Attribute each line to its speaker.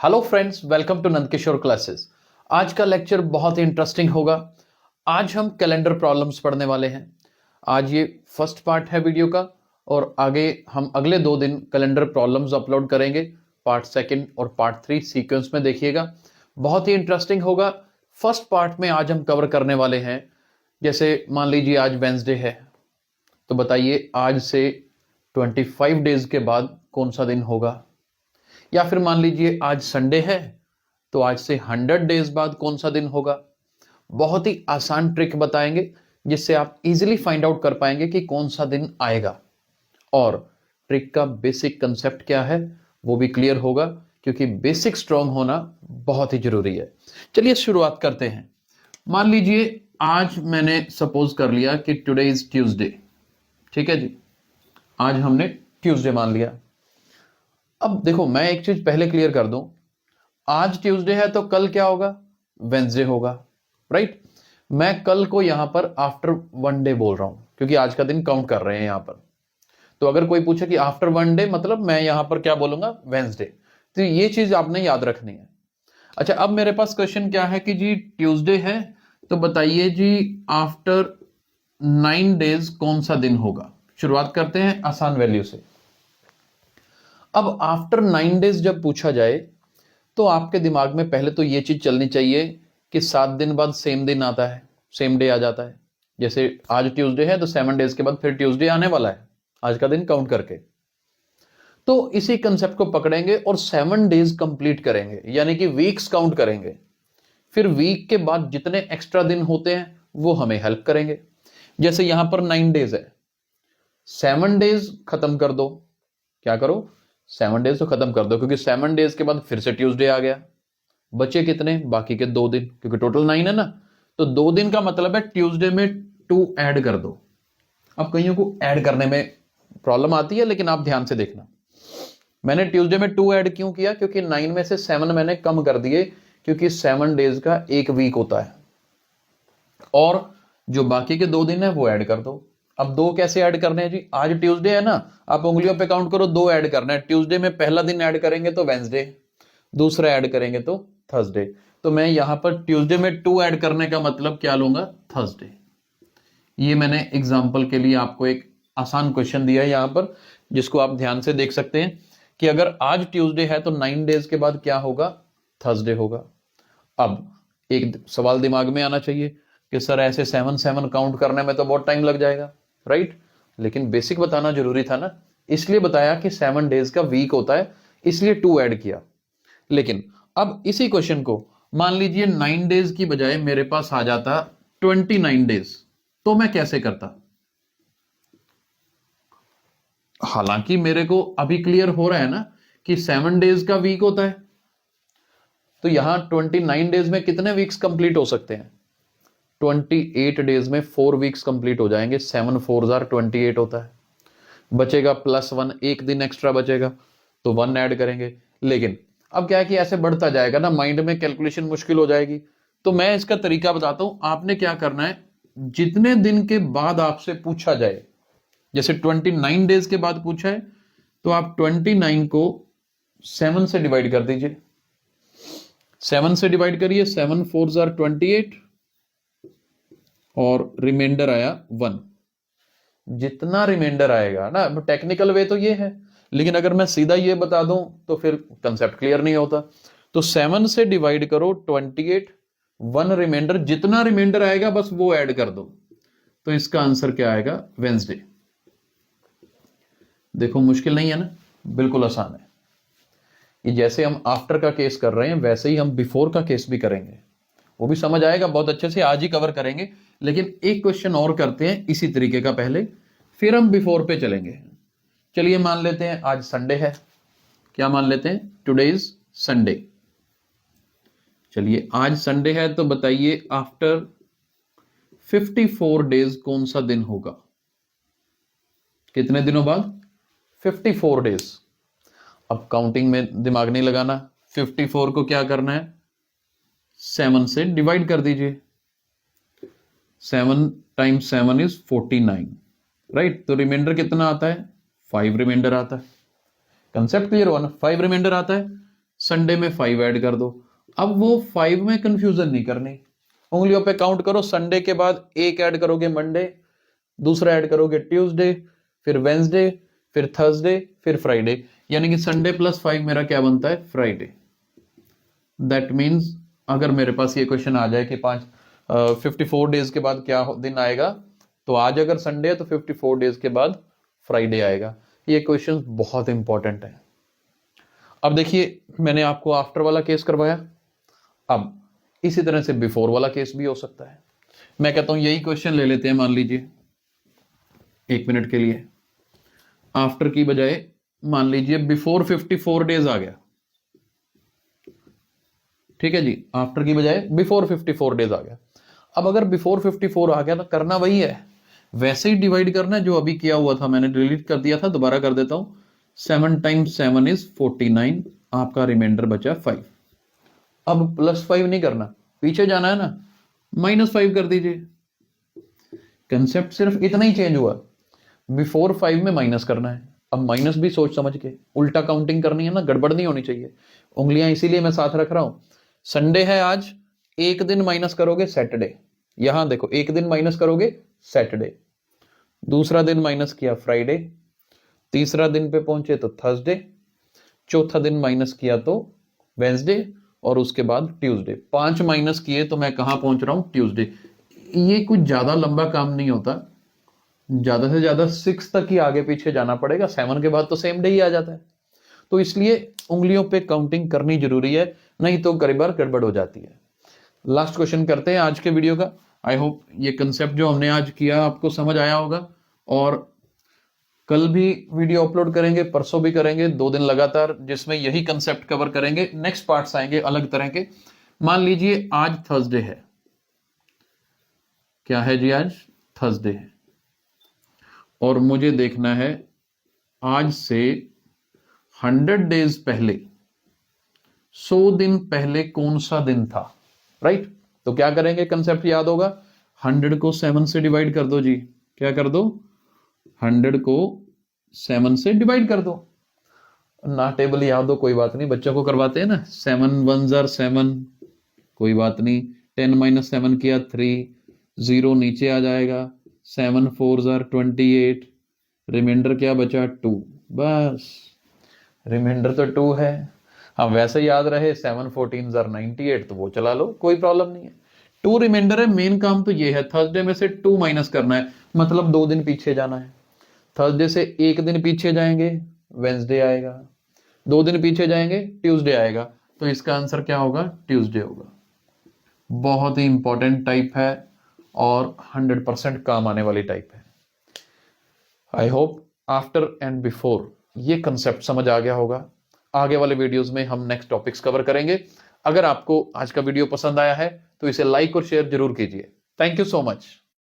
Speaker 1: Hello friends, welcome to Nandkishore classes. आज का lecture बहुत ही इंटरेस्टिंग होगा। आज हम कैलेंडर प्रॉब्लम्स पढ़ने वाले हैं। आज ये फर्स्ट पार्ट है वीडियो का और आगे हम अगले 2 दिन कैलेंडर प्रॉब्लम्स अपलोड करेंगे। पार्ट सेकंड और पार्ट 3 सीक्वेंस में देखिएगा, बहुत ही इंटरेस्टिंग होगा। फर्स्ट पार्ट में आज हम कवर करने वाले हैं, जैसे मान लीजिए आज वेंसडे है, तो बताइए आज से 25 डेज के बाद कौन सा दिन होगा। या फिर मान लीजिए आज संडे है, तो आज से 100 डेज बाद कौन सा दिन होगा। बहुत ही आसान ट्रिक बताएंगे जिससे आप इजीली फाइंड आउट कर पाएंगे कि कौन सा दिन आएगा, और ट्रिक का बेसिक कंसेप्ट क्या है वो भी क्लियर होगा, क्योंकि बेसिक स्ट्रांग होना बहुत ही जरूरी है। चलिए शुरुआत करते हैं। मान लीजिए आज मैंने सपोज कर लिया कि टुडे इज ट्यूसडे, ठीक है जी, आज हमने ट्यूसडे मान लिया। अब देखो, मैं एक चीज पहले क्लियर कर दूं, आज ट्यूसडे है तो कल क्या होगा, वेंसडे होगा, राइट। मैं कल को यहां पर आफ्टर 1 डे बोल रहा हूं, क्योंकि आज का दिन काउंट कर रहे हैं यहां पर। तो अगर कोई पूछे कि आफ्टर 1 डे, मतलब मैं यहां पर क्या बोलूंगा, वेंसडे। तो ये चीज आपने याद रखनी है। अच्छा, अब मेरे पास क्वेश्चन क्या है कि जी ट्यूसडे है, तो बताइए जी आफ्टर 9 डेज कौन सा दिन होगा। शुरुआत करते हैं आसान वैल्यू से। अब आफ्टर 9 डेज जब पूछा जाए तो आपके दिमाग में पहले तो ये चीज चलनी चाहिए कि 7 दिन बाद सेम दिन आता है, सेम डे आ जाता है। जैसे आज ट्यूसडे है तो 7 डेज के बाद फिर ट्यूसडे आने वाला है, आज का दिन काउंट करके। तो इसी कंसेप्ट को पकड़ेंगे और 7 डेज कंप्लीट करेंगे, यानी कि वीक्स काउंट करेंगे। फिर वीक के बाद जितने एक्स्ट्रा दिन होते हैं वो हमें हेल्प करेंगे। जैसे यहां पर 9 डेज है, 7 डेज खत्म कर दो। क्या करो, 7 डेज तो खत्म कर दो, क्योंकि 7 डेज के बाद फिर से ट्यूसडे आ गया। बचे कितने, बाकी के 2 दिन, क्योंकि टोटल 9 है ना। तो 2 दिन का मतलब है ट्यूसडे में 2 ऐड कर दो। अब कईयों को ऐड करने में प्रॉब्लम आती है, लेकिन आप ध्यान से देखना, मैंने ट्यूसडे में 2 ऐड क्यों किया, क्योंकि 9 में से 7 मैंने कम कर दिए, क्योंकि 7 डेज का एक वीक होता है। और जो बाकी के 2 दिन है वो ऐड कर दो। अब 2 कैसे ऐड करने हैं जी, आज ट्यूसडे है ना, आप उंगलियों पे काउंट करो, 2 ऐड करना है। ट्यूसडे में पहला दिन ऐड करेंगे तो वेंसडे, दूसरा ऐड करेंगे तो थर्सडे। तो मैं यहां पर ट्यूसडे में 2 ऐड करने का मतलब क्या लूंगा, थर्सडे। ये मैंने एग्जाम्पल के लिए आपको एक आसान क्वेश्चन दिया है यहां पर, जिसको आप ध्यान से देख सकते हैं कि अगर आज ट्यूसडे है तो 9 डेज के बाद क्या होगा, थर्सडे होगा। अब एक सवाल दिमाग में आना चाहिए कि सर ऐसे 7 काउंट करने में तो बहुत टाइम लग जाएगा, राइट। लेकिन बेसिक बताना जरूरी था ना, इसलिए बताया कि 7 डेज का वीक होता है, इसलिए 2 ऐड किया। लेकिन अब इसी क्वेश्चन को मान लीजिए 9 डेज की बजाय मेरे पास आ जाता 29 डेज, तो मैं कैसे करता। हालांकि मेरे को अभी क्लियर हो रहा है ना कि 7 डेज का वीक होता है, तो यहां 29 डेज में कितने वीक्स कंप्लीट हो सकते हैं, 28 डेज में 4 वीक्स कंप्लीट हो जाएंगे। 7 4 28 होता है, बचेगा +1, एक दिन एक्स्ट्रा बचेगा, तो 1 ऐड करेंगे। लेकिन अब क्या है कि ऐसे बढ़ता जाएगा ना, माइंड में कैलकुलेशन मुश्किल हो जाएगी। तो मैं इसका तरीका बताता हूं, आपने क्या करना है, जितने दिन के बाद आपसे पूछा जाए, जैसे 29 डेज के बाद पूछा है, तो आप 29 को 7 से डिवाइड कर दीजिए। 7 से डिवाइड करिए, 7 4 28 और रिमाइंडर आया 1। जितना रिमाइंडर आएगा ना, टेक्निकल वे तो ये है, लेकिन अगर मैं सीधा ये बता दूं तो फिर कंसेप्ट क्लियर नहीं होता। तो 7 से डिवाइड करो 28, 1 रिमाइंडर, जितना रिमाइंडर आएगा बस वो ऐड कर दो। तो इसका आंसर क्या आएगा, वेंसडे। देखो मुश्किल नहीं है ना, बिल्कुल आसान है। ये जैसे हम आफ्टर का केस कर रहे हैं, वैसे ही हम बिफोर का केस भी करेंगे, वो भी समझ आएगा बहुत अच्छे से, आज ही कवर करेंगे। लेकिन एक क्वेश्चन और करते हैं इसी तरीके का पहले, फिर हम बिफोर पे चलेंगे। चलिए मान लेते हैं आज संडे है, क्या मान लेते हैं, टुडे इज संडे। चलिए आज संडे है, तो बताइए आफ्टर 54 डेज कौन सा दिन होगा। कितने दिनों बाद, 54 डेज। अब काउंटिंग में दिमाग नहीं लगाना, 54 को क्या करना है, 7 से डिवाइड कर दीजिए। 7 × 7 = 49, राइट। तो रिमाइंडर कितना आता है, 5 रिमाइंडर आता है। कंसेप्ट क्लियर हुआ ना, 5 रिमाइंडर आता है। संडे में 5 ऐड कर दो। अब वो 5 में कंफ्यूजन नहीं करनी, उंगलियों पे काउंट करो। संडे के बाद एक ऐड करोगे मंडे, दूसरा ऐड करोगे ट्यूसडे, फिर वेंसडे, फिर थर्सडे, फिर फ्राइडे, यानी कि संडे प्लस 5 मेरा क्या बनता है, फ्राइडे। दैट मीन्स अगर मेरे पास ये क्वेश्चन आ जाए कि 54 डेज के बाद क्या दिन आएगा, तो आज अगर संडे है तो 54 डेज के बाद फ्राइडे आएगा। ये क्वेश्चन बहुत इंपॉर्टेंट है। अब देखिए मैंने आपको आफ्टर वाला केस करवाया, अब इसी तरह से बिफोर वाला केस भी हो सकता है। मैं कहता हूं यही क्वेश्चन ले लेते हैं, मान लीजिए 1 मिनट के लिए, आफ्टर की बजाय मान लीजिए बिफोर 54 डेज आ गया। ठीक है जी, आफ्टर की बजाय बिफोर 54 डेज आ गया। अब अगर बिफोर 54 आ गया तो करना वही है, वैसे ही डिवाइड करना है जो अभी किया हुआ था, मैंने डिलीट कर दिया था, दोबारा कर देता हूं। 7 टाइम्स 7 इज 49, आपका रिमाइंडर बचा 5। अब +5 नहीं करना, पीछे जाना है ना, -5 कर दीजिए। कंसेप्ट सिर्फ इतना ही चेंज हुआ, बिफोर 5 में माइनस करना है। अब माइनस भी सोच समझ के, उल्टा काउंटिंग करनी है ना, गड़बड़ नहीं होनी चाहिए। उंगलियां इसीलिए मैं साथ रख रहा हूं। संडे है आज, एक दिन माइनस करोगे सैटरडे, यहां देखो एक दिन माइनस करोगे सैटरडे, दूसरा दिन माइनस किया फ्राइडे, तीसरा दिन पे पहुंचे तो थर्सडे, चौथा दिन माइनस किया तो वेंसडे, और उसके बाद ट्यूसडे। 5 माइनस किए तो मैं कहां पहुंच रहा हूं, ट्यूसडे। ये कुछ ज्यादा लंबा काम नहीं होता, ज्यादा से ज्यादा 6 तक ही आगे पीछे जाना पड़ेगा, 7 के बाद तो सेम डे ही आ जाता है। तो इसलिए उंगलियों पे काउंटिंग करनी जरूरी है, नहीं तो कई बार गड़बड़ हो जाती है। लास्ट क्वेश्चन करते हैं आज के वीडियो का। आई होप ये कंसेप्ट जो हमने आज किया आपको समझ आया होगा, और कल भी वीडियो अपलोड करेंगे, परसों भी करेंगे, 2 दिन लगातार, जिसमें यही कंसेप्ट कवर करेंगे। नेक्स्ट पार्ट्स आएंगे अलग तरह के। मान लीजिए आज थर्सडे है, क्या है जी, आज थर्सडे है, और मुझे देखना है आज से 100 डेज पहले, 100 दिन पहले कौन सा दिन था, राइट। तो क्या करेंगे, कंसेप्ट याद होगा, 100 को 7 से डिवाइड कर दो जी। क्या कर दो, 100 को 7 से डिवाइड कर दो। ना टेबल याद हो कोई बात नहीं, बच्चों को करवाते हैं ना, 7 1s are 7, कोई बात नहीं। 10 - 7 किया 3, 0 नीचे आ जाएगा। 7 4s are 28, रिमाइंडर क्या बचा 2, बस रिमाइंडर तो 2 है। हाँ वैसे याद रहे 7 14s are 98, तो वो चला लो, कोई प्रॉब्लम नहीं है। 2 रिमाइंडर है, मेन काम तो ये है, थर्सडे में से 2 माइनस करना है, मतलब 2 दिन पीछे जाना है। थर्सडे से 1 दिन पीछे जाएंगे, वेंसडे आएगा, 2 दिन पीछे जाएंगे, ट्यूसडे आएगा। तो इसका आंसर क्या होगा, ट्यूसडे होगा। बहुत ही इंपॉर्टेंट टाइप है और 100% काम आने वाली टाइप है। I hope after and before ये कंसेप्ट समझ आ गया होगा। आगे वाले वीडियोस में हम नेक्स्ट टॉपिक्स कवर करेंगे। अगर आपको आज का वीडियो पसंद आया है तो इसे लाइक और शेयर जरूर कीजिए। Thank you so much.